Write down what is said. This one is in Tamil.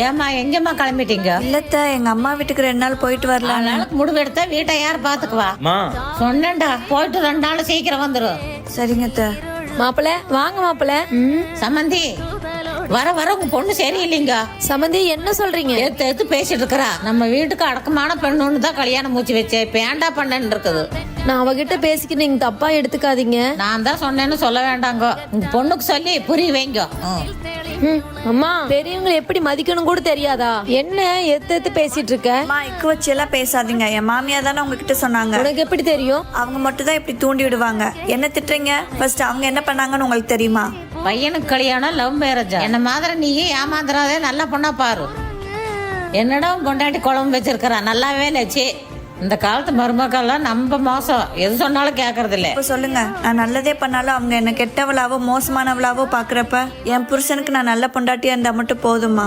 ஏமா எங்கம்மா கிளம்பிட்டீங்க? இல்லத்த, எங்க அம்மா வீட்டுக்கு 2 நாள் போயிட்டு வரலாம். நாளுக்கு முடிவெடுத்தா வீட்டை யார் பாத்துக்குவா? சொன்னேன்டா, போயிட்டு 2 நாள் சீக்கிரம் வந்துரும். சரிங்க அத்தை. மாப்பிள்ள வாங்க மாப்பிள்ள. சமந்தி, வர வர உங்க பொண்ணு சரியில்லைங்க. சமந்தி என்ன சொல்றீங்க? எடுத்து பேசிட்டு இருக்கறா. நம்ம வீட்டுக்கு அடக்கமான பெண்ணு தான் கல்யாணம் மூச்சு வச்சேன். இப்ப ஏன்டா பண்ணன்னு இருக்குது. நான் அவகிட்ட பேசிக்கிட்டு நீங்க தப்பா எடுத்துக்காதீங்க. நான் தான் சொன்னேன்னு சொல்ல வேண்டாங்க. உங்க பொண்ணுக்கு சொல்லி புரிய வைங்க. அம்மா, பெரியவங்களை எப்படி மதிக்கணும் கூட தெரியாதா? என்ன எத்து பேசிட்டு இருக்க? அம்மா, இக்கு வச்சு எல்லாம் பேசாதீங்க. என் மாமியா தானே உங்ககிட்ட சொன்னாங்க. உனக்கு எப்படி தெரியும்? அவங்க மட்டும் தான் இப்படி தூண்டி விடுவாங்க. என்ன திட்டுறீங்க? ஃபர்ஸ்ட் அவங்க என்ன பண்ணாங்கன்னு உங்களுக்கு தெரியுமா? பையனுக்கு கல்யாணம் லவ் மேரேஜ். என்ன மாதிரி நீயே ஏமாந்துடாதே, நல்லா பொண்ணா பாரு. என்னடா பொண்டாட்டி குழம்பு வச்சிருக்கிறா, நல்லாவே இல்லச்சு. இந்த காலத்து மருமக்கள்லாம் நம்ம மோசம், எது சொன்னாலும் கேட்கறது இல்ல. இப்ப சொல்லுங்க, நான் நல்லதே பண்ணாலும் அவங்க என்ன கெட்டவளாவோ மோசமானவளாவோ பாக்குறப்ப என் புருஷனுக்கு நான் நல்ல பொண்டாட்டியா இருந்தா மட்டும் போதுமா?